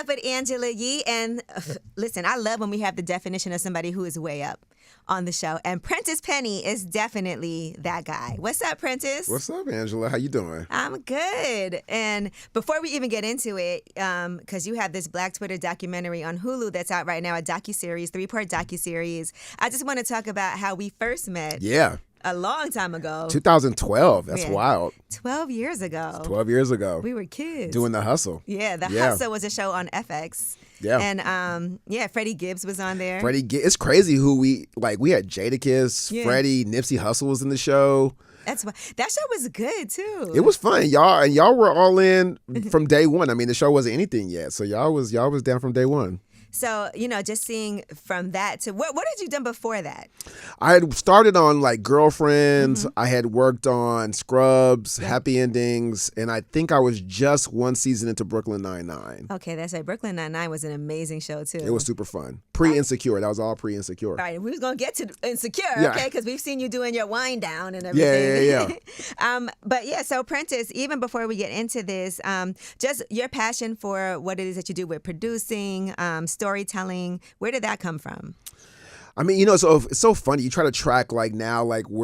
Up with Angela Yee. And listen, I love when we have the definition of somebody who is way up on the show. And Prentice Penny is definitely that guy. What's up, Prentice? What's up, Angela? How you doing? I'm good. And before we even get into it, because you have this Black Twitter documentary on Hulu that's out right now, a docuseries, 3-part docuseries, I just want to talk about how we first met. Yeah. A long time ago. 2012. That's wild. 12 years ago. 12 years ago. We were kids. Doing The Hustle. Yeah, The Hustle was a show on FX. Yeah. And Freddie Gibbs was on there. It's crazy who we had Jadakiss, Freddie, Nipsey Hussle was in the show. That's why that show was good too. It was fun, y'all were all in from day one. I mean, the show wasn't anything yet, so y'all was down from day one. So, just seeing from that to what had you done before that? I had started on like Girlfriends. I had worked on Scrubs, Happy Endings, and I think I was just one season into Brooklyn Nine-Nine. Okay, that's right. Brooklyn Nine-Nine was an amazing show too. It was super fun. Pre-Insecure. That was all pre-Insecure. All right, we was going to get to Insecure, yeah. Okay, because we've seen you doing your wind down and everything. Yeah. But yeah, so Prentice, even before we get into this, just your passion for what it is that you do with producing, storytelling, where did that come from? I mean, so it's so funny. You try to track where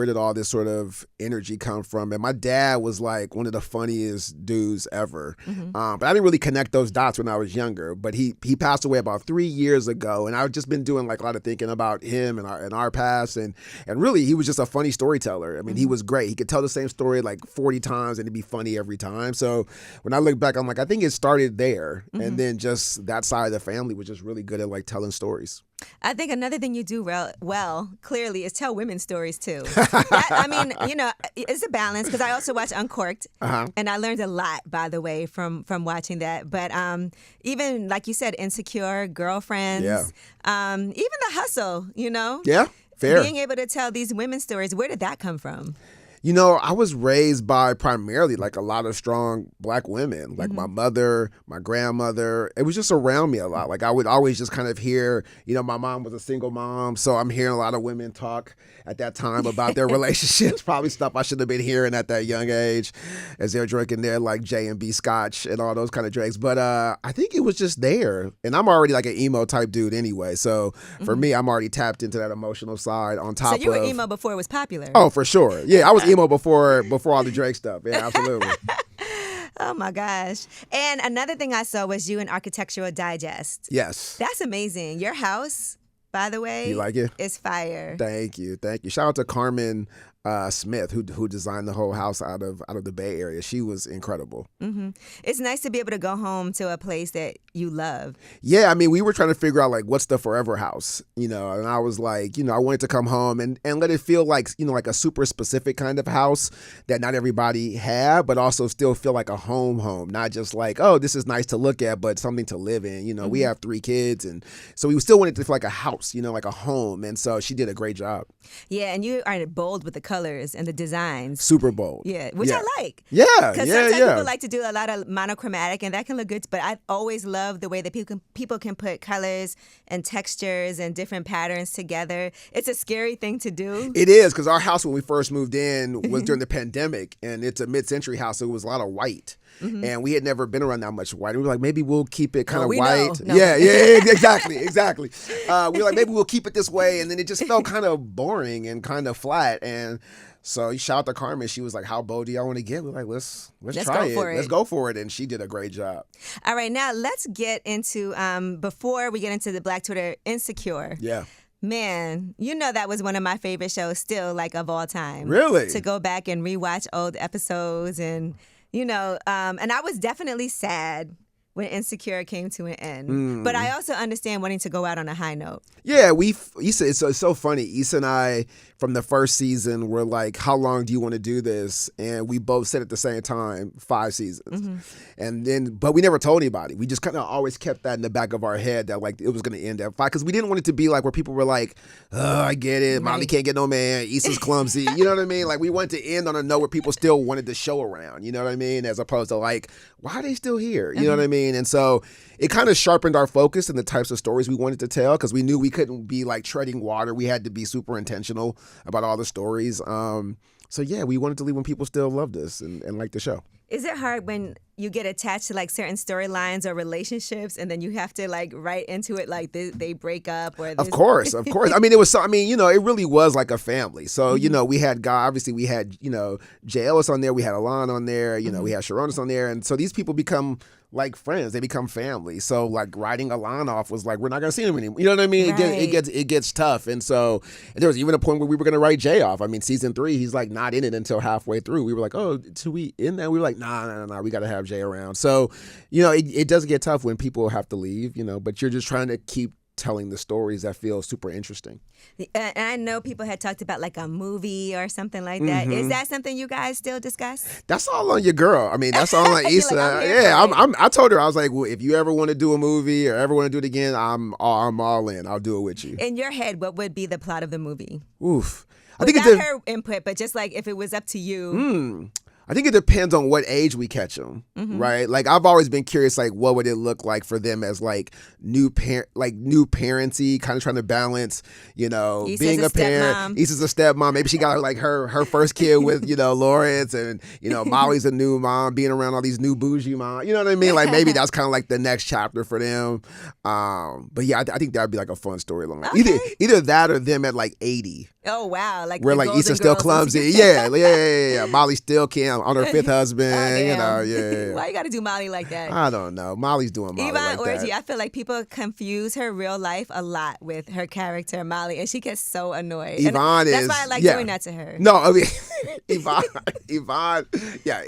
did all this sort of energy come from? And my dad was like one of the funniest dudes ever. But I didn't really connect those dots when I was younger. But he passed away about 3 years ago, and I've just been doing like a lot of thinking about him and our past. And really, he was just a funny storyteller. I mean, he was great. He could tell the same story like 40 times, and it'd be funny every time. So when I look back, I'm like, I think it started there, and then just that side of the family was just really good at like telling stories. I think another thing you do well, clearly, is tell women's stories too. It's a balance because I also watch Uncorked, and I learned a lot, by the way, from watching that. But even like you said, Insecure, Girlfriends, even The Hustle, Yeah, fair. Being able to tell these women's stories, where did that come from? I was raised by primarily like a lot of strong Black women, like my mother, my grandmother. It was just around me a lot. Like I would always just kind of hear, my mom was a single mom. So I'm hearing a lot of women talk at that time about their relationships, probably stuff I should have been hearing at that young age as they're drinking their like J&B scotch and all those kind of drinks. But I think it was just there. And I'm already like an emo type dude anyway. So for me, I'm already tapped into that emotional side on top of. So you were emo before it was popular? Oh, for sure. Yeah, I was emo before all the Drake stuff. Yeah, absolutely. Oh my gosh. And another thing I saw was you in Architectural Digest. Yes. That's amazing. Your house, by the way, you like it? Is fire. Thank you. Shout out to Carmen Smith, who designed the whole house out of the Bay Area. She was incredible. It's nice to be able to go home to a place that you love. Yeah, I mean, we were trying to figure out like what's the forever house, and I was like, I wanted to come home and let it feel like, like a super specific kind of house that not everybody had, but also still feel like a home, not just like, oh, this is nice to look at, but something to live in. We have 3 kids, and so we still wanted to feel like a house, like a home, and so she did a great job. Yeah, and you are bold with the colors and the designs. Super bold. Yeah, which I like. Yeah, because sometimes people like to do a lot of monochromatic, and that can look good. But I always love the way that people can put colors and textures and different patterns together. It's a scary thing to do. It is, because our house when we first moved in was during the pandemic, and it's a mid-century house, so it was a lot of white. And we had never been around that much white. And we were like, maybe we'll keep it kind of white. No. Yeah, exactly. We were like, maybe we'll keep it this way. And then it just felt kind of boring and kind of flat. And so you shout out to Carmen. She was like, how bold do y'all want to get? We're like, let's try it. Let's go for it. And she did a great job. All right, now let's get into, before we get into the Black Twitter, Insecure. Yeah. Man, that was one of my favorite shows still, like, of all time. Really? To go back and rewatch old episodes and, and I was definitely sad when Insecure came to an end. But I also understand wanting to go out on a high note. Yeah, Issa, it's so funny. Issa and I, from the first season, were like, how long do you want to do this? And we both said at the same time, 5 seasons. And then, but we never told anybody. We just kind of always kept that in the back of our head that like it was going to end at 5. Because we didn't want it to be like where people were like, oh, I get it. Molly can't get no man. Issa's clumsy. You know what I mean? Like we wanted to end on a note where people still wanted the show around. You know what I mean? As opposed to like, why are they still here? You know what I mean? And so it kind of sharpened our focus and the types of stories we wanted to tell, because we knew we couldn't be like treading water. We had to be super intentional about all the stories. So yeah, we wanted to leave when people still loved us and liked the show. Is it hard when you get attached to like certain storylines or relationships, and then you have to like write into it like they break up or Of course. I mean, it was. It really was like a family. So we had obviously we had Jay Ellis on there, we had Alon on there, we had Sharonis on there, and so these people become like friends. They become family. So like writing Alon off was like, we're not gonna see him anymore. You know what I mean? Right. It gets tough, and so there was even a point where we were gonna write Jay off. I mean, season 3, he's like not in it until halfway through. We were like, oh, should we in that? We were like, nah, we gotta have Jay around. So it does get tough when people have to leave. But you're just trying to keep telling the stories that feel super interesting. And I know people had talked about like a movie or something like that. Is that something you guys still discuss? That's all on your girl. I mean, that's all on Issa. Like, I told her, I was like, well, if you ever want to do a movie or ever want to do it again, I'm all in. I'll do it with you. In your head, what would be the plot of the movie? Oof. I think it's her input, but just like if it was up to you. I think it depends on what age we catch them, right? Like I've always been curious, like what would it look like for them as like new parenty, kind of trying to balance, being a parent. Issa's a stepmom. Maybe she got her first kid with Lawrence, and Molly's a new mom, being around all these new bougie moms. You know what I mean? Like maybe that's kind of like the next chapter for them. But yeah, I think that'd be like a fun storyline. Okay. Either that or them at like 80. Oh wow! Like where like Issa's still clumsy. Yeah. Molly still can't on her 5th husband. Yeah. Why you got to do Molly like that? I don't know. Molly's doing Molly Yvonne like Orji, that. I feel like people confuse her real life a lot with her character Molly, and she gets so annoyed. Yvonne that's why I like doing that to her. No, I mean Yvonne. Yeah,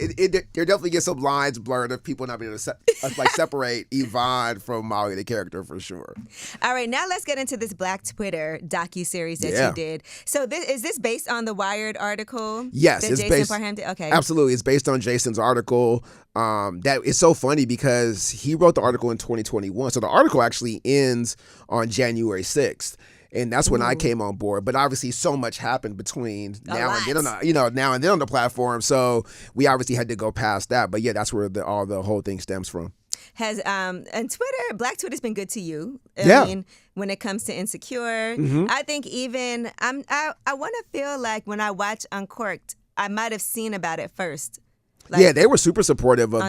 there definitely gets some lines blurred of people not being able to separate Yvonne from Molly the character for sure. All right, now let's get into this Black Twitter docuseries that you did. So is this based on the Wired article? Yes, that it's Jason based. Parham did? Okay, absolutely, it's based on Jason's article. That is so funny because he wrote the article in 2021. So the article actually ends on January 6th. And that's when I came on board. But obviously so much happened between now and then on the platform. So we obviously had to go past that. But yeah, that's where the whole thing stems from. And Twitter, Black Twitter's been good to you. I mean, when it comes to Insecure, I think even I want to feel like when I watch Uncorked, I might have seen about it first. Yeah, they were super supportive of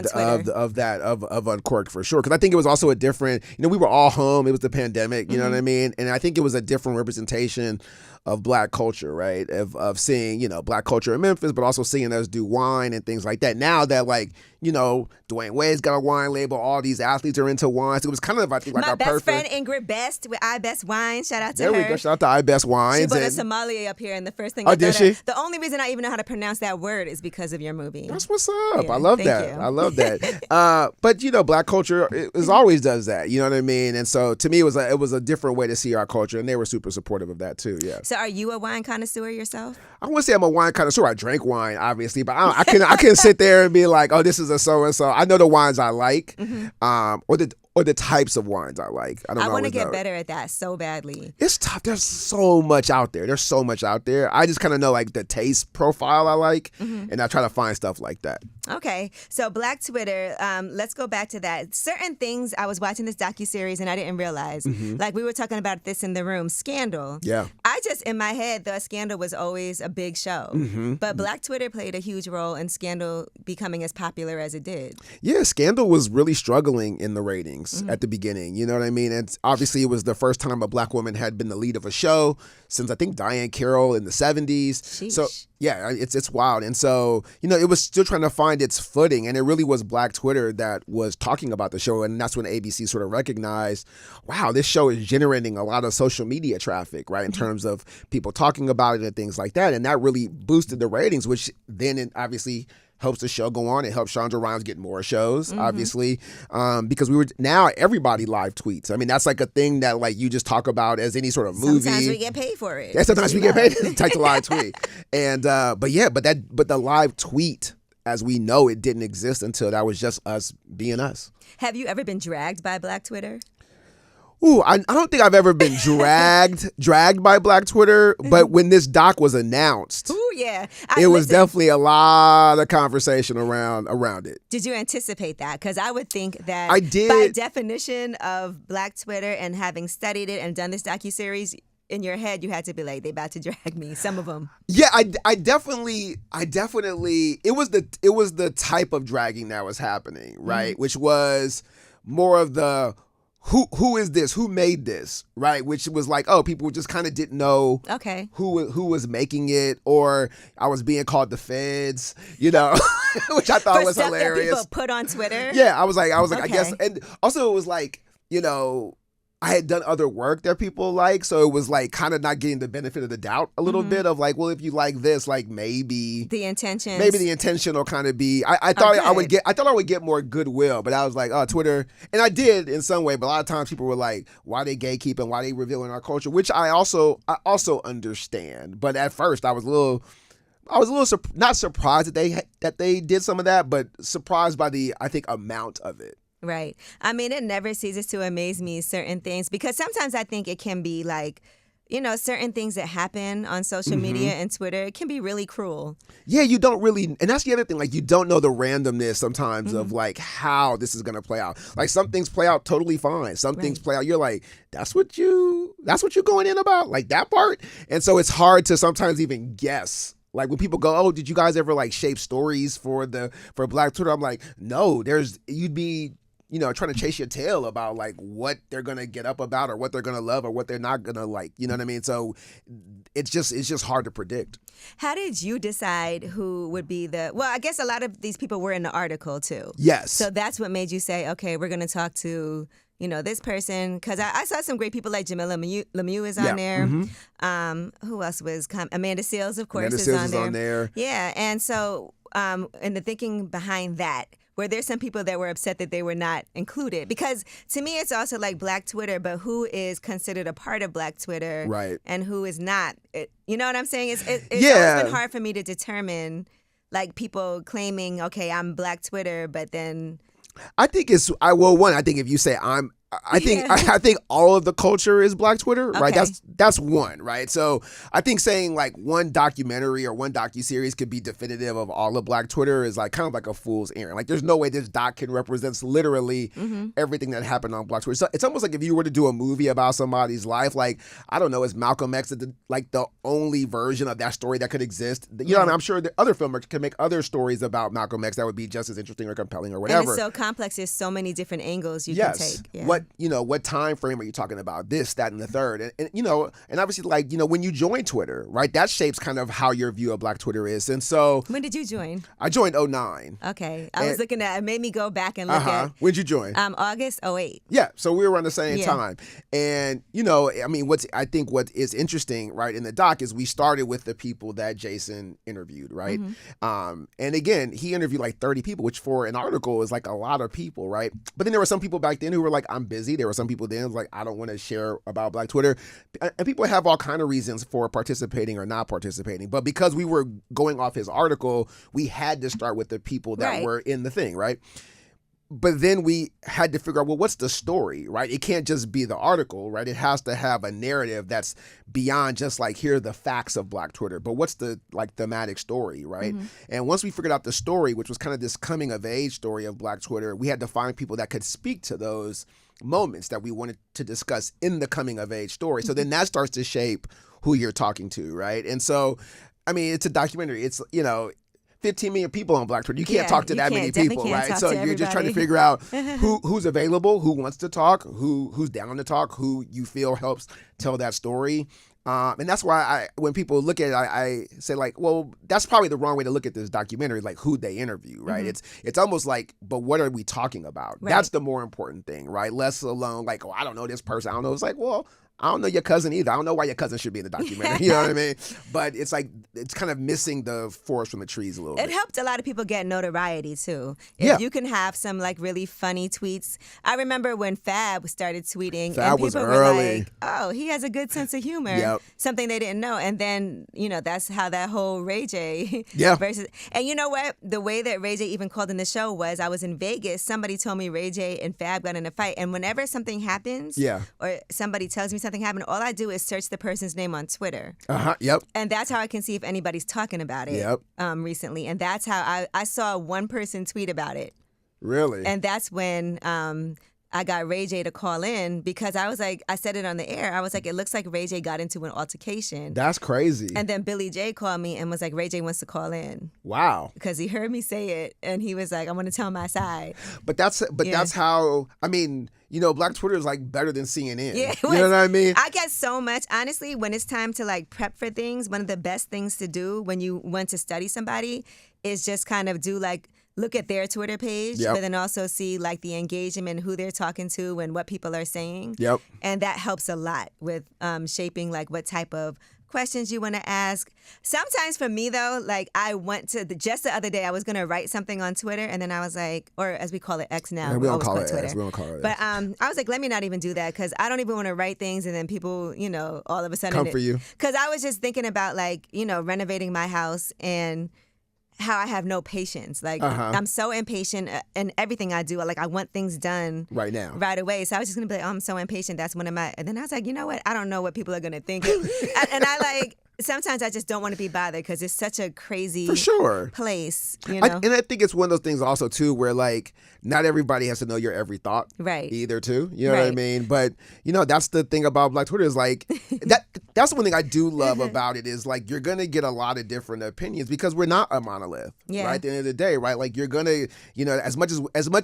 Uncorked for sure. Because I think it was also a different, we were all home. It was the pandemic, you know what I mean? And I think it was a different representation of Black culture, right? Of seeing, Black culture in Memphis, but also seeing us do wine and things like that. Now that Dwayne Wade's got a wine label, all these athletes are into wine. So it was kind of, I think, like my our best perfect. friend Ingrid Best with I Best Wine. Shout out to her. There we go. Shout out to I Best Wines. She brought a sommelier up here, and the first thing did she? The only reason I even know how to pronounce that word is because of your movie. That's what's up. Yeah, I love thank that. you. I love that. But Black culture is always does that. You know what I mean? And so to me, it was a different way to see our culture, and they were super supportive of that too. Yeah. So are you a wine connoisseur yourself? I wouldn't say I'm a wine connoisseur. I drank wine, obviously, but I can't sit there and be like, oh, this is a so and so. I know the wines I like, or the types of wines I like. I want to get better at that so badly. It's tough. There's so much out there. I just kind of know like the taste profile I like, and I try to find stuff like that. Okay, so Black Twitter, let's go back to that. Certain things, I was watching this docuseries and I didn't realize. Like we were talking about this in the room, Scandal. Yeah. I just, in my head, the Scandal was always a big show. But Black Twitter played a huge role in Scandal becoming as popular as it did. Yeah, Scandal was really struggling in the ratings at the beginning. You know what I mean? And obviously it was the first time a Black woman had been the lead of a show since I think Diane Carroll in the 70s. Sheesh. So yeah, it's wild. And so, it was still trying to find its footing. And it really was Black Twitter that was talking about the show. And that's when ABC sort of recognized, wow, this show is generating a lot of social media traffic, right? In terms of people talking about it and things like that. And that really boosted the ratings, which then it obviously helps the show go on. It helps Chandra Rhimes get more shows, obviously, because now everybody live tweets. I mean, that's like a thing that like you just talk about as any sort of movie. Sometimes we get paid for it. Yeah, sometimes we get paid to type the live tweet. And but the live tweet, as we know, it didn't exist until that was just us being us. Have you ever been dragged by Black Twitter? Ooh, I don't think I've ever been dragged by Black Twitter, but when this doc was announced, ooh, yeah. It was definitely a lot of conversation around it. Did you anticipate that? Because I would think that I did. By definition of Black Twitter and having studied it and done this docuseries, in your head, you had to be like, they about to drag me. Some of them. Yeah, I definitely. It was the type of dragging that was happening, right? Which was more of the who is this? Who made this? Right? Which was like, oh, people just kind of didn't know who was making it, or I was being called the feds, which I thought was stuff hilarious. That people put on Twitter. Yeah, I was like, I guess, and also it was like, I had done other work that people like, so it was like kind of not getting the benefit of the doubt a little bit of like, well, if you like this, like maybe the intention will kind of be. I thought I would get more goodwill, but I was like, oh, Twitter, and I did in some way, but a lot of times people were like, why they gatekeeping, why they revealing our culture, which I also understand. But at first, I was a little not surprised that they did some of that, but surprised by the, I think, amount of it. Right. I mean, it never ceases to amaze me, certain things, because sometimes I think it can be like, certain things that happen on social media and Twitter, it can be really cruel. Yeah, you don't really, and that's the other thing, like you don't know the randomness sometimes of like how this is going to play out. Like some things play out totally fine. Some things play out, you're like, that's what you're going in about? Like that part? And so it's hard to sometimes even guess. Like when people go, oh, did you guys ever like shape stories for Black Twitter? I'm like, no, you'd be trying to chase your tail about like what they're going to get up about or what they're going to love or what they're not going to like, you know what I mean? So it's just hard to predict. How did you decide who would be well, I guess a lot of these people were in the article too. Yes. So that's what made you say, okay, we're going to talk to, this person. Because I saw some great people like Jamila Lemieux is on there. Who else was Amanda Seales, of course, is on there. Yeah. And so, and the thinking behind that, were there some people that were upset that they were not included? Because to me, it's also like Black Twitter, but who is considered a part of Black Twitter, right? And who is not? You know what I'm saying? It's always been hard for me to determine, like people claiming, okay, I'm Black Twitter, but then I think I think if you say I think all of the culture is Black Twitter, right? That's one, right? So I think saying like one documentary or one docuseries could be definitive of all of Black Twitter is like kind of like a fool's errand. Like there's no way this doc can represent literally everything that happened on Black Twitter. So it's almost like if you were to do a movie about somebody's life, like I don't know, is Malcolm X the only version of that story that could exist? You know what I mean? I'm sure the other filmmakers can make other stories about Malcolm X that would be just as interesting or compelling or whatever. And it's so complex. There's so many different angles you can take. Yeah. What time frame are you talking about? This, that, and the third. And obviously, like, when you join Twitter, right, that shapes kind of how your view of Black Twitter is. And so... When did you join? I joined 2009. Okay. I was looking at... It made me go back and look at... When'd you join? August 2008. Yeah. So we were around the same time. And, I mean, what is interesting, right, in the doc is we started with the people that Jason interviewed, right? And again, he interviewed like 30 people, which for an article is like a lot of people, right? But then there were some people back then who were like, I'm busy. There were some people then like, I don't want to share about Black Twitter. And people have all kind of reasons for participating or not participating. But because we were going off his article, we had to start with the people that were in the thing, right? But then we had to figure out, well, what's the story, right? It can't just be the article, right? It has to have a narrative that's beyond just like, here are the facts of Black Twitter, but what's the like thematic story, right? And once we figured out the story, which was kind of this coming of age story of Black Twitter, we had to find people that could speak to those moments that we wanted to discuss in the coming of age story. So then that starts to shape who you're talking to, right? And so, I mean, it's a documentary. It's, 15 million people on Black Twitter. You can't talk to that many people, right? So you're just trying to figure out who's available, who wants to talk, who's down to talk, who you feel helps tell that story. And that's why when people look at it, I say like, well, that's probably the wrong way to look at this documentary, like who they interview, right? It's almost like, but what are we talking about? Right. That's the more important thing, right? Less alone like, oh, I don't know this person. I don't know. It's like, well, I don't know your cousin either. I don't know why your cousin should be in the documentary. You know what I mean? But it's like, it's kind of missing the forest from the trees a little bit. It helped a lot of people get notoriety too. If you can have some like really funny tweets. I remember when Fab started tweeting and people were like, oh, he has a good sense of humor. Something they didn't know. And then, that's how that whole Ray J versus, and you know what? The way that Ray J even called in the show was I was in Vegas. Somebody told me Ray J and Fab got in a fight. And whenever something happens or somebody tells me something happened, all I do is search the person's name on Twitter. And that's how I can see if anybody's talking about it recently. And that's how I saw one person tweet about it. Really? And that's when I got Ray J to call in because I was like, I said it on the air. I was like, it looks like Ray J got into an altercation. That's crazy. And then Billy J called me and was like, Ray J wants to call in. Wow. Because he heard me say it and he was like, I want to tell my side. But that's how, I mean, you know, Black Twitter is like better than CNN. Yeah, you know what I mean? I get so much, honestly, when it's time to like prep for things, one of the best things to do when you want to study somebody is just kind of do like, look at their Twitter page, but then also see like the engagement, who they're talking to and what people are saying. Yep. And that helps a lot with shaping like what type of questions you want to ask. Sometimes for me though, like I went to just the other day, I was going to write something on Twitter and then I was like, or as we call it X now. Yeah, we don't call it Twitter. X. We don't call it X. But I was like, let me not even do that because I don't even want to write things and then people, you know, all of a sudden. Come for you. Because I was just thinking about like, you know, renovating my house and how I have no patience. Like I'm so impatient in everything I do. Like I want things done right now, right away. So I was just gonna be like, oh, I'm so impatient. That's one of my. And then I was like, you know what? I don't know what people are gonna think. and I like sometimes I just don't want to be bothered because it's such a crazy for sure place. You know? And I think it's one of those things also too where like not everybody has to know your every thought either too. You know what I mean? But you know that's the thing about Black Twitter is like that's one thing I do love about it is like you're gonna get a lot of different opinions because we're not a monolith. Right at the end of the day, right? Like you're gonna, you know, as much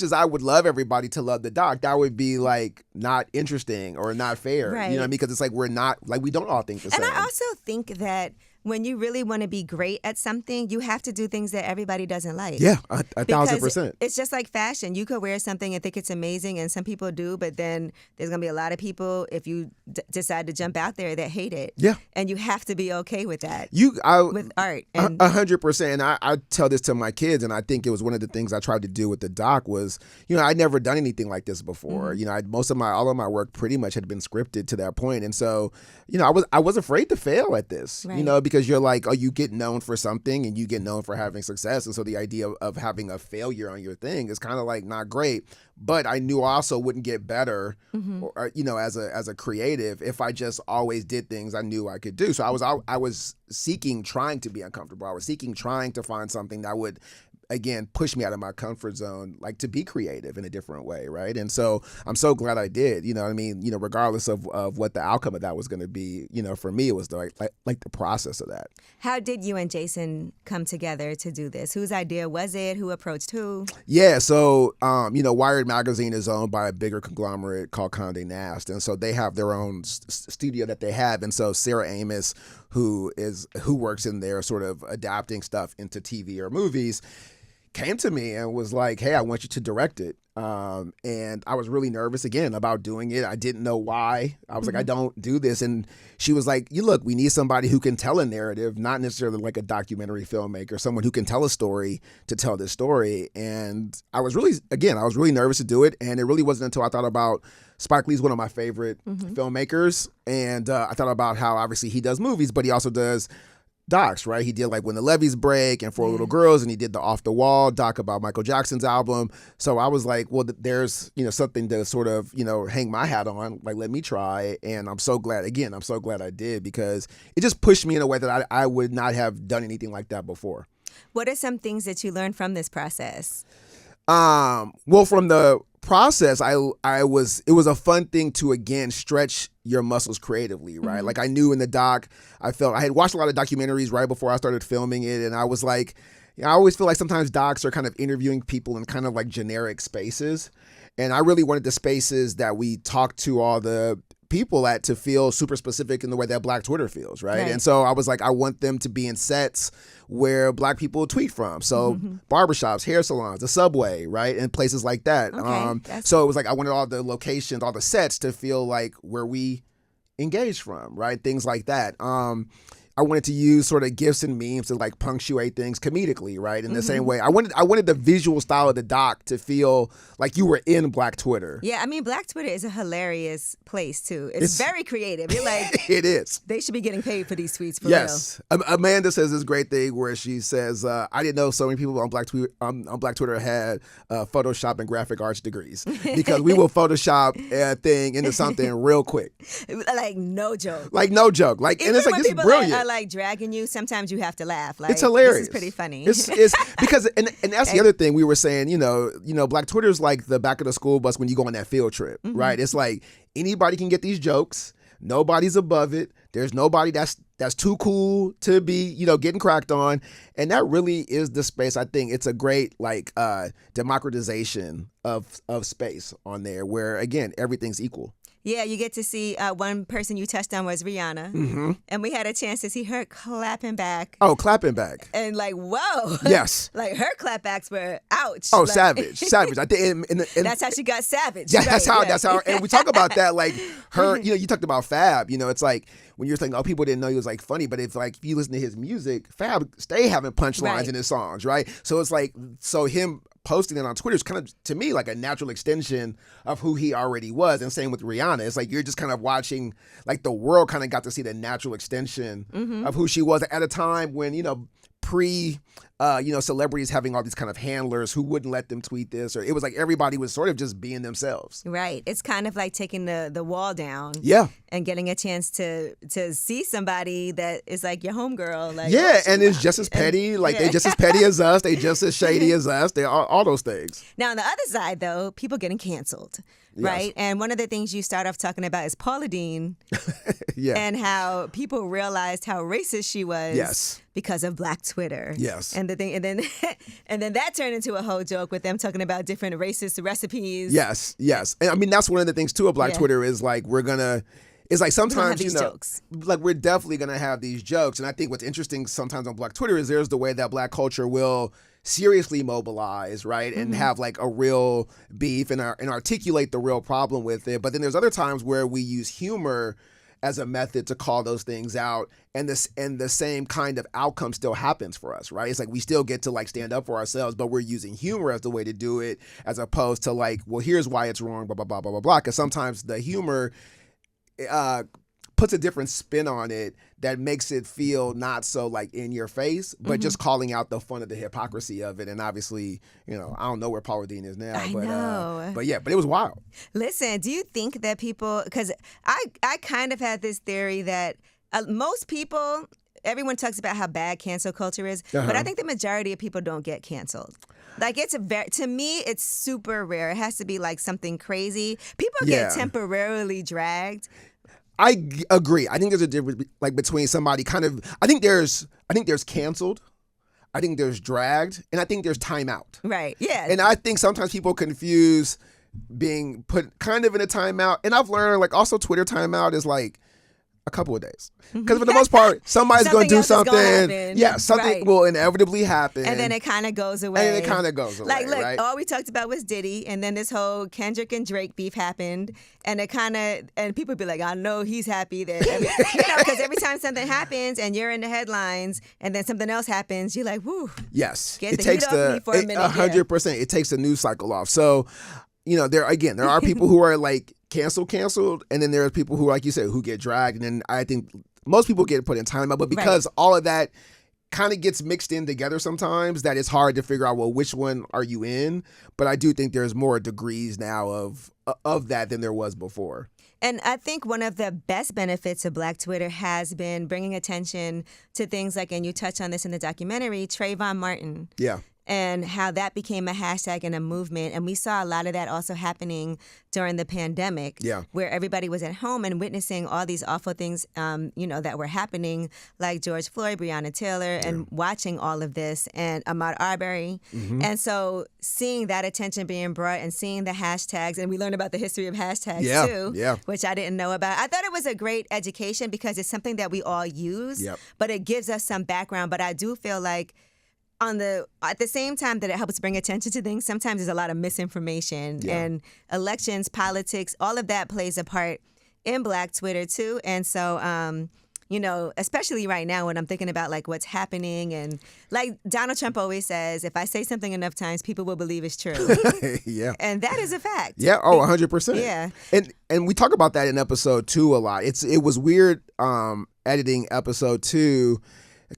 as I would love everybody to love the doc, that would be like not interesting or not fair. Right. You know, because it's like we're not like we don't all think the same. And I also think that when you really want to be great at something, you have to do things that everybody doesn't like. Yeah, 1,000%. It's just like fashion. You could wear something and think it's amazing, and some people do, but then there's going to be a lot of people, if you decide to jump out there, that hate it. Yeah. And you have to be okay with that. With art. 100%. And I tell this to my kids, and I think it was one of the things I tried to do with the doc was, you know, I'd never done anything like this before. You know, all of my work pretty much had been scripted to that point. And so, you know, I was afraid to fail at this, you know, because you're like, oh, you get known for something and you get known for having success. And so the idea of having a failure on your thing is kind of like not great. But I knew I also wouldn't get better, or, you know, as a creative if I just always did things I knew I could do. So I was seeking, trying to be uncomfortable. I was seeking, trying to find something that would, again, push me out of my comfort zone, like to be creative in a different way, right? And so I'm so glad I did, you know what I mean? You know, regardless of what the outcome of that was going to be, you know, for me, it was like the process of that. How did you and Jason come together to do this? Whose idea was it? Who approached who? Yeah, so, you know, Wired Magazine is owned by a bigger conglomerate called Condé Nast, and so they have their own studio that they have, and so Sarah Amos, who works in there sort of adapting stuff into TV or movies, came to me and was like, hey, I want you to direct it. And I was really nervous again about doing it. I didn't know why. I was like, I don't do this. And she was like, we need somebody who can tell a narrative, not necessarily like a documentary filmmaker, someone who can tell a story to tell this story. And I was really nervous to do it. And it really wasn't until I thought about Spike Lee's one of my favorite filmmakers. And I thought about how obviously he does movies, but he also does docs, right? He did like When the Levees Break and Four Little Girls, and he did the Off the Wall doc about Michael Jackson's album. So I was like, well, there's, you know, something to sort of, you know, hang my hat on, like, let me try. And I'm so glad I did, because it just pushed me in a way that I would not have done anything like that before. What are some things that you learned from this process? Well, from the process, it was a fun thing to, again, stretch your muscles creatively, right? Like I knew in the doc, I had watched a lot of documentaries right before I started filming it, and I was like, I always feel like sometimes docs are kind of interviewing people in kind of like generic spaces, and I really wanted the spaces that we talk to all the people at to feel super specific in the way that Black Twitter feels, right? And so I was like, I want them to be in sets where Black people tweet from. So barbershops, hair salons, the subway, right? And places like that. So it was like, I wanted all the locations, all the sets to feel like where we engage from, right? Things like that. I wanted to use sort of GIFs and memes to like punctuate things comedically, right? In the same way, I wanted the visual style of the doc to feel like you were in Black Twitter. Yeah, I mean, Black Twitter is a hilarious place too. It's very creative. You're like, it is. They should be getting paid for these tweets. For real. Amanda says this great thing where she says, "I didn't know so many people on Black Twitter had Photoshop and graphic arts degrees, because we will Photoshop a thing into something real quick, like no joke. Like, and it's like, this is brilliant." like dragging you, sometimes you have to laugh. Like, it's hilarious. This is pretty funny. It's because and that's the other thing we were saying. Black Twitter's like the back of the school bus when you go on that field trip, right? It's like anybody can get these jokes. Nobody's above it. There's nobody that's too cool to be, getting cracked on. And that really is the space. I think it's a great democratization of space on there where, again, everything's equal. Yeah, you get to see one person you touched on was Rihanna. And we had a chance to see her clapping back. Oh, clapping back. And like, whoa. Yes. Like her clapbacks were ouch. Oh, like, savage. I think and that's how she got savage. Yeah, right, that's how. And we talk about that, like her. You talked about Fab. It's like when you're thinking, oh, people didn't know he was like funny, but if you listen to his music, Fab stay having punchlines in his songs, right? So it's like him posting it on Twitter is kind of, to me, like a natural extension of who he already was. And same with Rihanna. It's like you're just kind of watching, like the world kind of got to see the natural extension of who she was at a time when, celebrities having all these kind of handlers who wouldn't let them tweet this, or it was like everybody was sort of just being themselves. Right. It's kind of like taking the wall down. Yeah. And getting a chance to see somebody that is like your homegirl. Like, and it's just as petty. They're just as petty as us. They just as shady as us. They all those things. Now, on the other side, though, people getting canceled. Right? And one of the things you start off talking about is Paula Deen. And how people realized how racist she was because of Black Twitter. Yes. And the thing, and then that turned into a whole joke with them talking about different racist recipes. Yes. And I mean, that's one of the things too of Black Twitter is like it's like sometimes, jokes. Like we're definitely going to have these jokes. And I think what's interesting sometimes on Black Twitter is there's the way that Black culture will seriously mobilize, right? And have like a real beef and articulate the real problem with it. But then there's other times where we use humor as a method to call those things out, and the same kind of outcome still happens for us, right? It's like we still get to like stand up for ourselves, but we're using humor as the way to do it, as opposed to like, well, here's why it's wrong, blah, blah, blah, blah, blah, blah. Because sometimes the humor puts a different spin on it that makes it feel not so like in your face, but just calling out the fun of the hypocrisy of it. And obviously, I don't know where Paula Deen is now, but it was wild. Listen, do you think that people, because I kind of had this theory that most people, everyone talks about how bad cancel culture is, but I think the majority of people don't get canceled. Like to me, it's super rare. It has to be like something crazy. People get temporarily dragged. I agree. I think there's a difference like between somebody kind of. I think there's canceled. I think there's dragged, and I think there's timeout. Right. Yeah. And I think sometimes people confuse being put kind of in a timeout. And I've learned like also Twitter timeout is like a couple of days. Because for the most part, somebody's going to do something. Something will inevitably happen. And then it kind of goes away. Like, look, right? all we talked about was Diddy, and then this whole Kendrick and Drake beef happened, and and people be like, I know he's happy that, because every time something happens and you're in the headlines, and then something else happens, you're like, woo. Yes. Get the heat off me for a minute. 100%. It takes the news cycle off. So, there are people who are like canceled, and then there are people who, like you said, who get dragged, and then I think most people get put in timeout, but because all of that kind of gets mixed in together sometimes, that it's hard to figure out, well, which one are you in? But I do think there's more degrees now of that than there was before. And I think one of the best benefits of Black Twitter has been bringing attention to things like, and you touched on this in the documentary, Trayvon Martin. Yeah. And how that became a hashtag and a movement. And we saw a lot of that also happening during the pandemic, where everybody was at home and witnessing all these awful things, that were happening, like George Floyd, Breonna Taylor, and watching all of this, and Ahmaud Arbery. And so seeing that attention being brought and seeing the hashtags, and we learned about the history of hashtags too, which I didn't know about. I thought it was a great education because it's something that we all use, but it gives us some background. But I do feel like at the same time that it helps bring attention to things, sometimes there's a lot of misinformation, and elections, politics, all of that plays a part in Black Twitter too. And so, especially right now when I'm thinking about like what's happening, and like Donald Trump always says, if I say something enough times, people will believe it's true. And that is a fact. Yeah. Oh, 100%. Yeah. And we talk about that in episode 2 a lot. It was weird editing episode 2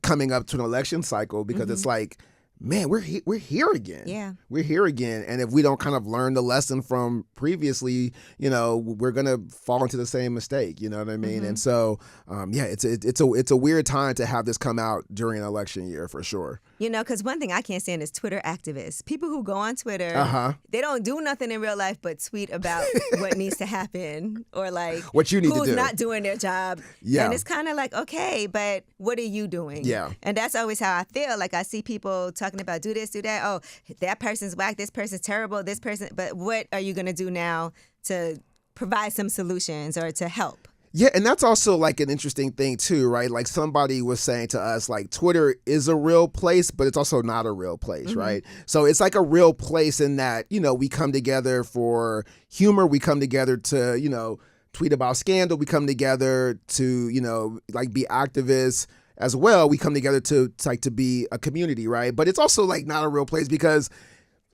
coming up to an election cycle, because it's like man, we're here again. Yeah. We're here again. And if we don't kind of learn the lesson from previously, we're going to fall into the same mistake. You know what I mean? And so, it's a weird time to have this come out during an election year for sure. Because one thing I can't stand is Twitter activists. People who go on Twitter, they don't do nothing in real life but tweet about what needs to happen or like what you need to do. Who's not doing their job. Yeah. And it's kind of like, okay, but what are you doing? Yeah. And that's always how I feel. Like I see people talking about do this, do that. Oh, that person's whack. This person's terrible. This person. But what are you going to do now to provide some solutions or to help? Yeah, and that's also like an interesting thing too, right? Like somebody was saying to us, like Twitter is a real place, but it's also not a real place, right? So it's like a real place in that, we come together for humor. We come together to, tweet about scandal. We come together to, like be activists as well. We come together to be a community, right? But it's also like not a real place because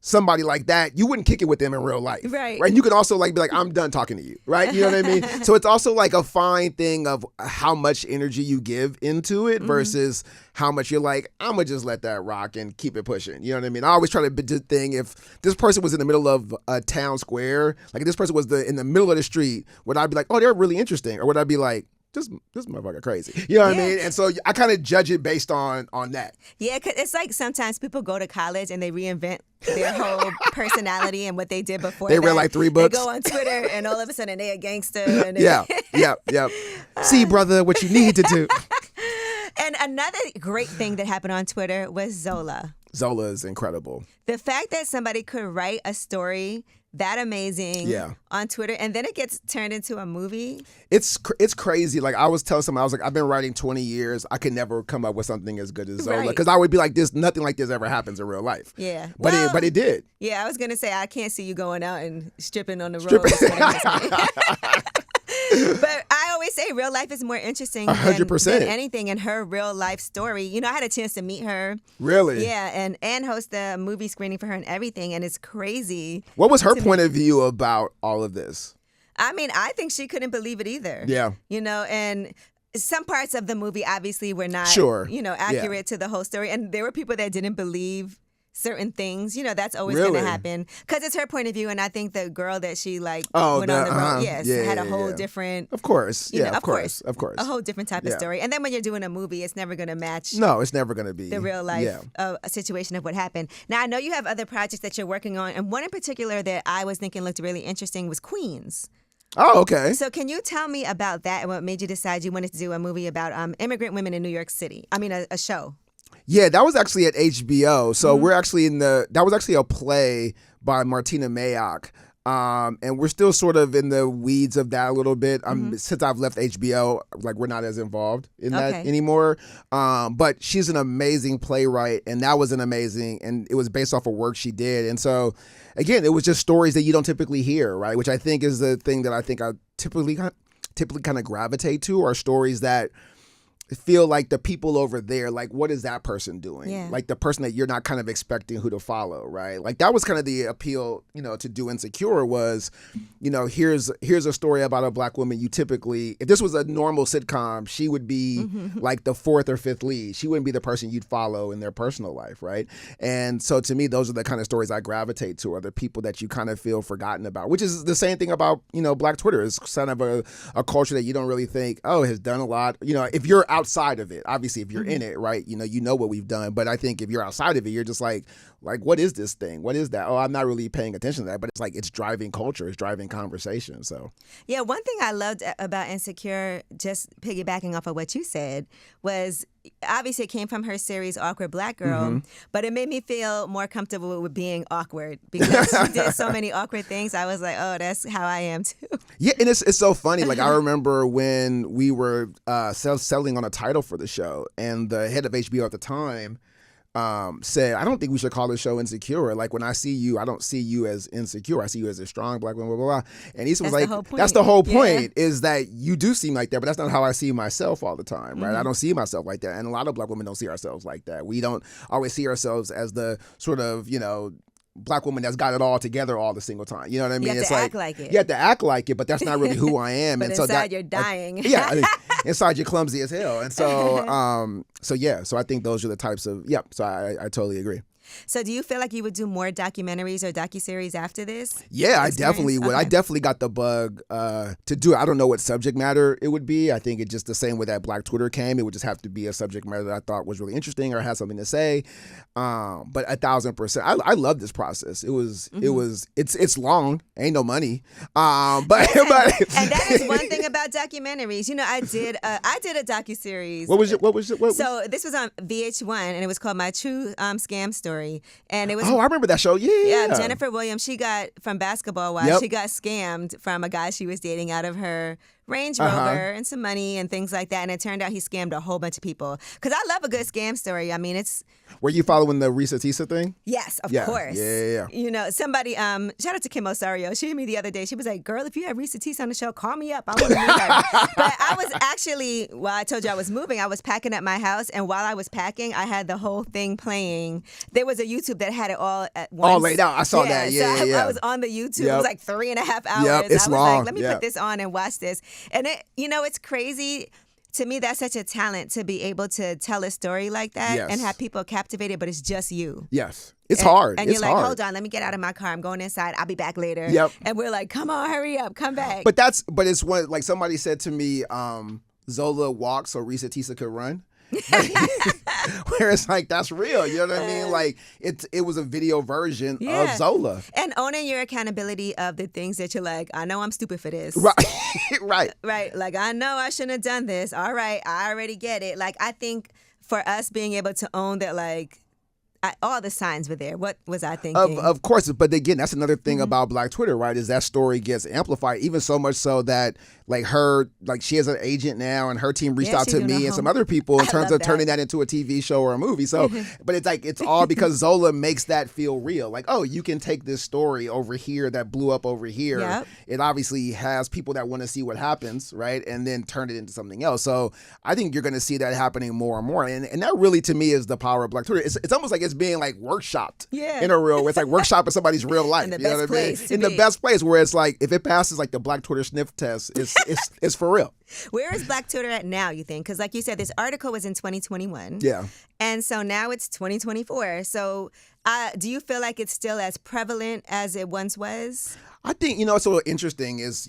somebody like that, you wouldn't kick it with them in real life. Right. You could also like be like, I'm done talking to you. Right. You know what I mean? So it's also like a fine thing of how much energy you give into it versus how much you're like, I'm going to just let that rock and keep it pushing. You know what I mean? I always try to do the thing. If this person was in the middle of a town square, like if this person was in the middle of the street, would I be like, oh, they're really interesting? Or would I be like, this motherfucker crazy. You know what I mean? And so I kind of judge it based on that. Yeah, because it's like sometimes people go to college and they reinvent their whole personality and what they did before. They read like 3 books. They go on Twitter and all of a sudden they a gangster. And yeah. See, brother, what you need to do. And another great thing that happened on Twitter was Zola. Zola is incredible. The fact that somebody could write a story that amazing on Twitter and then it gets turned into a movie. It's crazy. Like I was telling someone, I was like, I've been writing 20 years. I could never come up with something as good as Zola because I would be like, nothing like this ever happens in real life. Yeah. But it did. Yeah, I was going to say, I can't see you going out and stripping on the road. But I always say real life is more interesting 100%. Than anything. And her real life story, I had a chance to meet her. Really? Yeah, and host a movie screening for her and everything. And it's crazy. What was her point of view about all of this? I mean, I think she couldn't believe it either. Yeah. And some parts of the movie obviously were not, accurate to the whole story. And there were people that didn't believe certain things, that's always going to happen because it's her point of view. And I think the girl that she went on the road, had a whole different, of course, of course, a whole different type of story. And then when you're doing a movie, it's never going to match. No, it's never going to be the real life a situation of what happened. Now I know you have other projects that you're working on, and one in particular that I was thinking looked really interesting was Queens. Oh, okay. So can you tell me about that and what made you decide you wanted to do a movie about immigrant women in New York City? I mean, a show. Yeah, that was actually at HBO. So we're actually that was actually a play by Martina Mayock. And we're still sort of in the weeds of that a little bit. Since I've left HBO, like we're not as involved in that anymore. But she's an amazing playwright, and that was and it was based off of work she did. And so, again, it was just stories that you don't typically hear, right? Which I think is the thing that I think I typically kind of gravitate to are stories that feel like the people over there, like what is that person doing? Yeah. Like the person that you're not kind of expecting who to follow, right? Like that was kind of the appeal, to do Insecure was, here's a story about a Black woman. You typically, if this was a normal sitcom, she would be like the 4th or 5th lead. She wouldn't be the person you'd follow in their personal life, right? And so to me, those are the kind of stories I gravitate to, are the people that you kind of feel forgotten about, which is the same thing about, Black Twitter. It's kind of a culture that you don't really think, has done a lot. If you're outside of it, obviously if you're in it, right, you know what we've done, but I think if you're outside of it, you're just like what is this thing, what is that? I'm not really paying attention to that, but it's like it's driving culture, it's driving conversation. So yeah, one thing I loved about Insecure, just piggybacking off of what you said, was obviously it came from her series Awkward Black Girl, but it made me feel more comfortable with being awkward because she did so many awkward things. I was like, oh, that's how I am too. Yeah, and it's so funny. Like I remember when we were selling on a title for the show, and the head of HBO at the time said, I don't think we should call the show Insecure. Like when I see you, I don't see you as insecure. I see you as a strong Black woman, blah, blah, blah. And he was like, that's the whole point is that you do seem like that, but that's not how I see myself all the time, right? I don't see myself like that. And a lot of Black women don't see ourselves like that. We don't always see ourselves as the sort of, Black woman that's got it all together all the single time. You know what I mean? You have to act like it. You have to act like it, but that's not really who I am. But and inside you're dying. Inside you're clumsy as hell. And so, so I think those are the types of, so I totally agree. So do you feel like you would do more documentaries or docuseries after this? Yeah, I definitely would. Okay. I definitely got the bug to do it. I don't know what subject matter it would be. I think it's just the same way that Black Twitter came. It would just have to be a subject matter that I thought was really interesting or had something to say. But 1,000%, I love this process. It's long. Ain't no money. But and that is one thing about documentaries. You know, I did a docuseries. What was it? So this was on VH1, and it was called My True Scam Story. And it was. Oh, I remember that show. Yeah. Jennifer Williams. She got from Basketball Wives. Yep. She got scammed from a guy she was dating out of her Range Rover and some money and things like that. And it turned out he scammed a whole bunch of people. Because I love a good scam story. I mean, it's. Were you following the Risa Tisa thing? Yes, of course. Yeah. You know, somebody, shout out to Kim Osario. She hit me the other day. She was like, girl, if you have Risa Tisa on the show, call me up. I want to meet her. But I was actually, while I told you I was moving, I was packing up my house. And while I was packing, I had the whole thing playing. There was a YouTube that had it all at once. All laid out. I saw that. Yeah. I was on the YouTube. It was like 3.5 hours. Yep, it's I was long. like, let me put this on and watch this. And it, you know, it's crazy. To me, that's such a talent to be able to tell a story like that and have people captivated, but it's just you. Yes. It's hard. And you're like, hold on, let me get out of my car. I'm going inside. I'll be back later. Yep. And we're like, come on, hurry up, come back. But it's one, like somebody said to me, Zola walked so Risa Tisa could run. Where it's like, that's real, you know what I mean? Like it was a video version of Zola. And owning your accountability of the things that you're like, I know I'm stupid for this. Right. Right. Like, I know I shouldn't have done this. All right, I already get it. Like, I think for us being able to own that, like, all the signs were there. What was I thinking? Of course, but again, that's another thing about Black Twitter, right? Is that story gets amplified, even so much so that she has an agent now, and her team reached out to me and some other people in terms of turning that into a TV show or a movie. So, but it's like, it's all because Zola makes that feel real. Like, oh, you can take this story over here that blew up over here. Yep. It obviously has people that want to see what happens, right? And then turn it into something else. So I think you're going to see that happening more and more. And that really, to me, is the power of Black Twitter. It's almost like it's being like workshopped in a real way. It's like workshopping somebody's real life. In the best place. In the best place, where it's like, if it passes like the Black Twitter sniff test, it's for real. Where is Black Twitter at now, you think? Because like you said, this article was in 2021. Yeah. And so now it's 2024. So do you feel like it's still as prevalent as it once was? I think, what's so interesting is,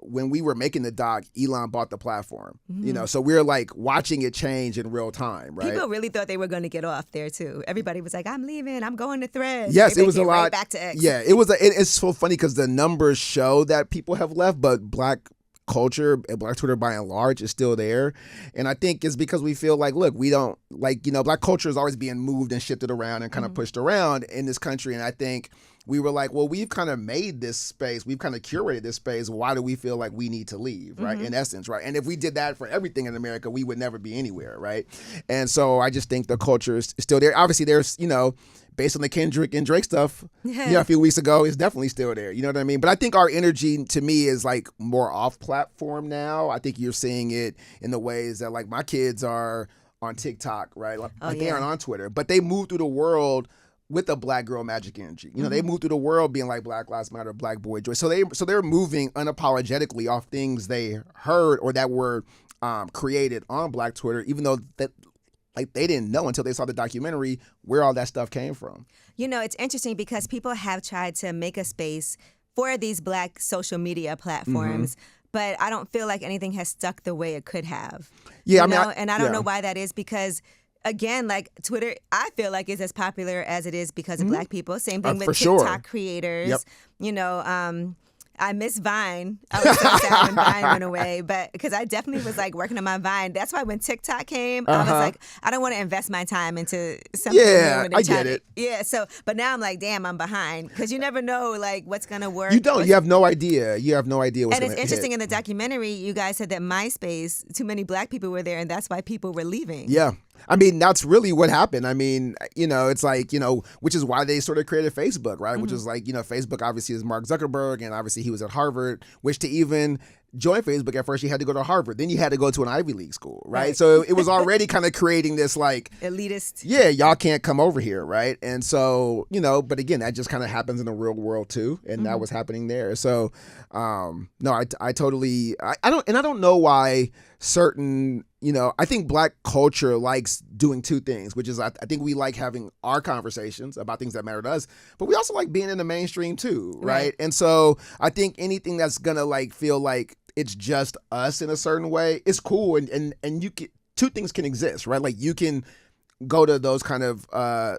when we were making the doc, Elon bought the platform, so we're like watching it change in real time, right? People really thought they were going to get off there too. Everybody was like, I'm leaving, I'm going to Threads. Yes, it was a lot. Right back to X. Yeah, it's so funny because the numbers show that people have left, but Black culture and Black Twitter by and large is still there. And I think it's because we feel like, look, we don't Black culture is always being moved and shifted around and kind of pushed around in this country. And I think we were like, well, we've kind of made this space, we've kind of curated this space. Why do we feel like we need to leave, right? In essence, right? And if we did that for everything in America, we would never be anywhere, right? And so I just think the culture is still there. Obviously, there's, based on the Kendrick and Drake stuff, a few weeks ago, it's definitely still there. You know what I mean? But I think our energy, to me, is like more off-platform now. I think you're seeing it in the ways that, like, my kids are on TikTok, right? They aren't on Twitter, but they move through the world with a Black girl magic energy. They move through the world being like Black Lives Matter, Black Boy Joy. So they're moving unapologetically off things they heard or that were created on Black Twitter, even though that, like, they didn't know until they saw the documentary where all that stuff came from. It's interesting because people have tried to make a space for these Black social media platforms, but I don't feel like anything has stuck the way it could have. Yeah, and I don't know why that is, because again, like, Twitter, I feel like is as popular as it is because of Black people. Same thing with TikTok creators. Yep. I miss Vine. I was so sad when Vine went away, but because I definitely was like working on my Vine. That's why when TikTok came, I was like, I don't want to invest my time into something. Yeah, I get it. Yeah, so, but now I'm like, damn, I'm behind, because you never know like what's gonna work. You don't. You have no idea. You have no idea what's going to And it's interesting hit. In the documentary, you guys said that MySpace, too many Black people were there, and that's why people were leaving. Yeah. I mean, that's really what happened. I mean, it's like, which is why they sort of created Facebook, right? Which is like, Facebook obviously is Mark Zuckerberg, and obviously he was at Harvard, which to even join Facebook at first, you had to go to Harvard. Then you had to go to an Ivy League school, right? So it was already kind of creating this like elitist. Yeah, y'all can't come over here, right? And so, but again, that just kind of happens in the real world too, and that was happening there. So, no, I totally, I don't know why certain I think Black culture likes doing two things, which is I think we like having our conversations about things that matter to us, but we also like being in the mainstream too, right? And so I think anything that's gonna like feel like it's just us in a certain way is cool, and you can, two things can exist, right? Like you can go to those kind of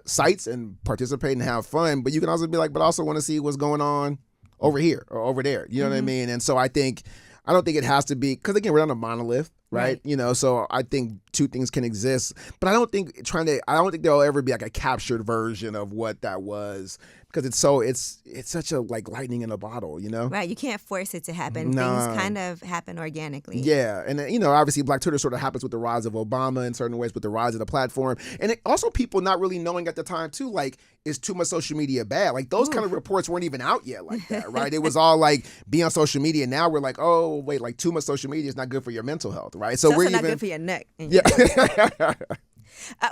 sites and participate and have fun, but you can also be like, but I also want to see what's going on over here or over there. You know what I mean? And so I don't think it has to be, because again, we're not a monolith, right? So I think two things can exist, but I don't think there'll ever be like a captured version of what that was, because it's such a like lightning in a bottle, Right, you can't force it to happen. No. Things kind of happen organically. Yeah, and obviously Black Twitter sort of happens with the rise of Obama in certain ways, with the rise of the platform, and also people not really knowing at the time too, like, is too much social media bad? Like those kind of reports weren't even out yet like that, right? It was all like, be on social media. Now we're like, oh wait, like too much social media is not good for your mental health, right? So we're not good for your neck. Yeah.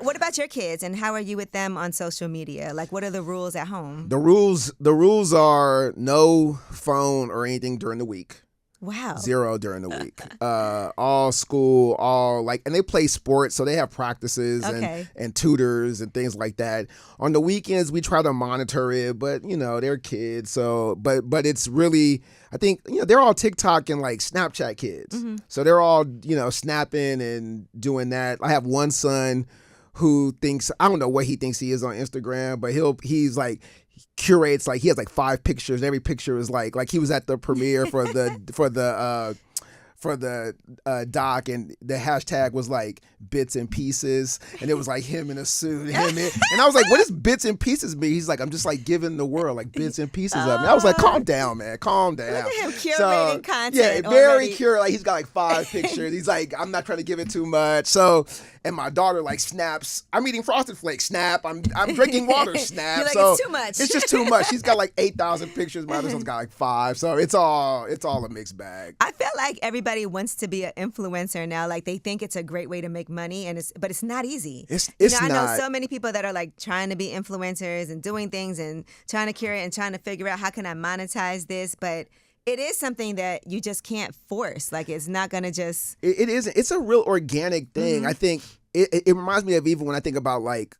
What about your kids, and how are you with them on social media? Like, what are the rules at home? The rules are no phone or anything during the week. Wow. 0 during the week. All school, and they play sports, so they have practices and tutors and things like that. On the weekends, we try to monitor it, but they're kids, so but it's really, I think, they're all TikTok and like Snapchat kids. So they're all, snapping and doing that. I have one son who thinks, I don't know what he thinks he is on Instagram, but he's like, curates, like, he has like 5 pictures. Every picture is like he was at the premiere for the doc, and the hashtag was like bits and pieces, and it was like him in a suit, and I was like, what does bits and pieces mean? He's like, I'm just like giving the world like bits and pieces of me. I was like, calm down, man, calm down. Look at him curating content. Yeah, very curated. Like, he's got like 5 pictures. He's like, I'm not trying to give it too much. So, and my daughter like snaps, I'm eating Frosted Flakes, snap. I'm drinking water, snap. You're like, so it's too much. It's just too much. She's got like 8,000 pictures. My other son's got like 5. So it's all a mixed bag. I feel like everybody wants to be an influencer now. Like, they think it's a great way to make money, but it's not easy. It's I not. know so many people that are like trying to be influencers and doing things and trying to curate and trying to figure out, how can I monetize this? But it is something that you just can't force. Like, it's not going to just... It isn't. It's a real organic thing. I think it reminds me of, even when I think about like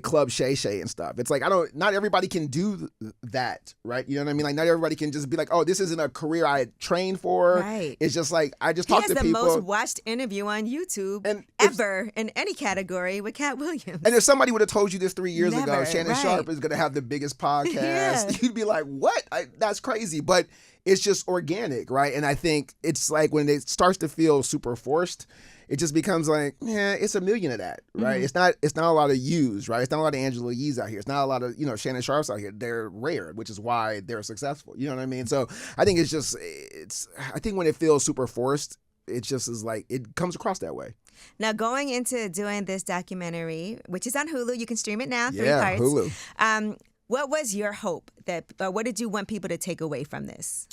Club Shay Shay and stuff. It's like, not everybody can do that, right? You know what I mean? Like, not everybody can just be like, oh, this isn't a career I trained for. Right. It's just like, I just talk to people. He has the most watched interview on YouTube ever in any category with Cat Williams. And if somebody would have told you this 3 years ago, Shannon Sharpe is going to have the biggest podcast, you'd be like, what? That's crazy. But it's just organic, right? And I think it's like, when it starts to feel super forced, it just becomes like, yeah, it's a million of that, right? It's not a lot of Yous, right? It's not a lot of Angela Yee's out here. It's not a lot of, Shannon Sharp's out here. They're rare, which is why they're successful. You know what I mean? So I think I think when it feels super forced, it just is like, it comes across that way. Now, going into doing this documentary, which is on Hulu, you can stream it now, 3 parts. Hulu. What was your hope what did you want people to take away from this?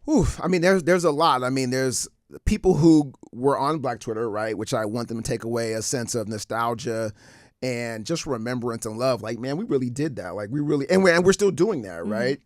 I mean, there's a lot. I mean, there's people who were on Black Twitter, right, which I want them to take away a sense of nostalgia and just remembrance and love. Like, man, we really did that. Like, we really, and we're still doing that, right?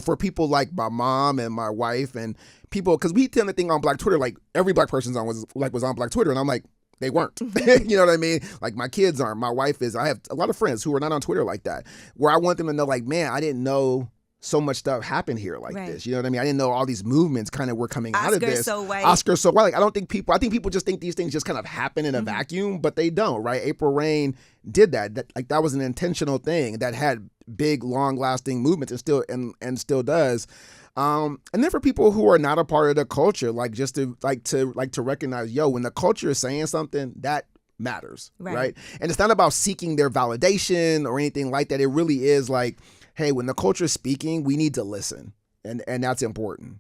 For people like my mom and my wife and people, because we tend to think on Black Twitter, like, every Black person's was on Black Twitter, and I'm like, they weren't. You know what I mean? Like, my kids aren't. My wife is. I have a lot of friends who are not on Twitter like that, where I want them to know, like, man, I didn't know so much stuff happened here like this. You know what I mean? I didn't know all these movements kind of were coming out of this. Oscar so white. Like, I think people just think these things just kind of happen in a vacuum, but they don't, right? April Rain did that. That was an intentional thing that had big, long-lasting movements and still does. And then for people who are not a part of the culture, like, just to recognize, when the culture is saying something, that matters, right? And it's not about seeking their validation or anything like that. It really is like, hey, when the culture is speaking, we need to listen, and that's important.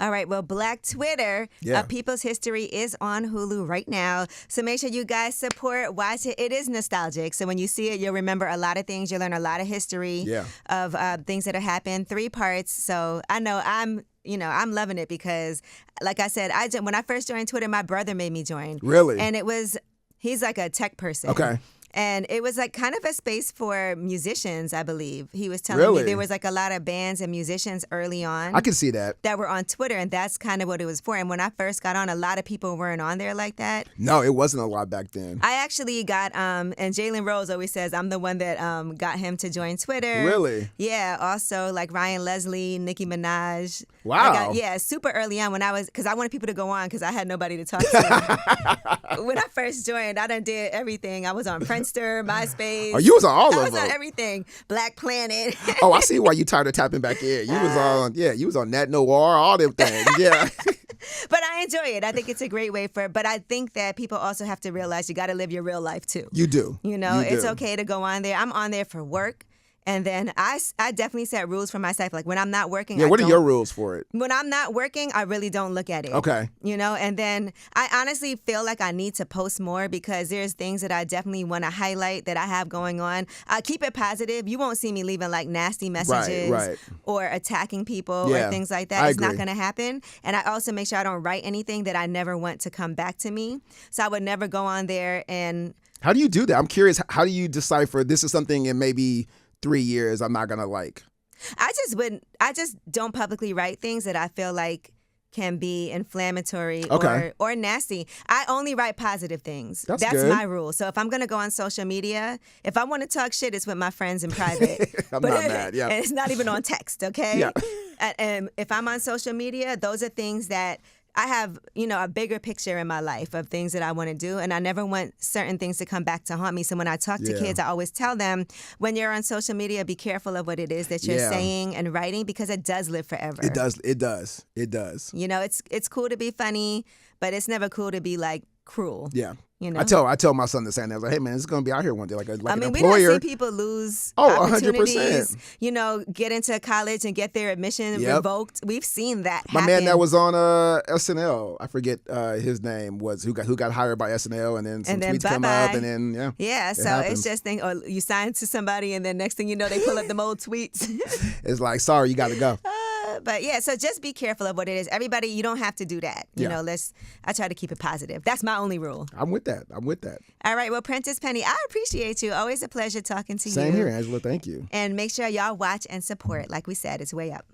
All right. Well, Black Twitter, People's History, is on Hulu right now. So make sure you guys support, watch it. It is nostalgic. So when you see it, you'll remember a lot of things. You'll learn a lot of history of things that have happened. 3 parts. So I know I'm loving it because, like I said, when I first joined Twitter, my brother made me join. Really? And he's like a tech person. Okay. And it was like kind of a space for musicians, I believe. He was telling me there was like a lot of bands and musicians early on. I can see that were on Twitter, and that's kind of what it was for. And when I first got on, a lot of people weren't on there like that. No, it wasn't a lot back then. I actually got, and Jalen Rose always says I'm the one that got him to join Twitter. Really? Yeah. Also, like Ryan Leslie, Nicki Minaj. Wow. Super early on because I wanted people to go on because I had nobody to talk to. When I first joined, I done did everything. I was on Friendster, MySpace. Oh, you was on all of them. I was on everything. Black Planet. Oh, I see why you tired of tapping back in. You was on Nat Noir, all them things. Yeah. But I enjoy it. I think it's a great way but I think that people also have to realize you got to live your real life too. You do. It's okay to go on there. I'm on there for work. And then I definitely set rules for myself. Like when I'm not working. Yeah, what are your rules for it? When I'm not working, I really don't look at it. Okay. And then I honestly feel like I need to post more because there's things that I definitely want to highlight that I have going on. Keep it positive. You won't see me leaving like nasty messages or attacking people or things like that. It's not going to happen. And I also make sure I don't write anything that I never want to come back to me. So I would never go on there and... How do you do that? I'm curious. How do you decipher this is something in maybe 3 years I'm not going to like? I just don't publicly write things that I feel like can be inflammatory or nasty. I only write positive things. That's good. My rule. So if I'm going to go on social media, if I want to talk shit, it's with my friends in private. I'm not mad, yeah. And it's not even on text, okay? Yeah. And if I'm on social media, those are things that I have, a bigger picture in my life of things that I want to do, and I never want certain things to come back to haunt me. So when I talk to kids, I always tell them, when you're on social media, be careful of what it is that you're saying and writing because it does live forever. It does. It's cool to be funny, but it's never cool to be like cruel. Yeah. I tell my son the same thing. I was like, hey man, it's gonna be out here one day, like an employer. We don't see people lose opportunities. 100%. Get into college and get their admission revoked. We've seen that happen. My man that was on SNL, I forget his name was who got hired by SNL, and then some tweets come up, and then so it's just or you sign to somebody, and then next thing you know, they pull up them old tweets. It's like, sorry, you got to go. But so just be careful of what it is. Everybody, you don't have to do that. I try to keep it positive. That's my only rule. I'm with that. All right. Well, Prentice Penny, I appreciate you. Always a pleasure talking to you. Same here, Angela. Thank you. And make sure y'all watch and support. Like we said, it's way up.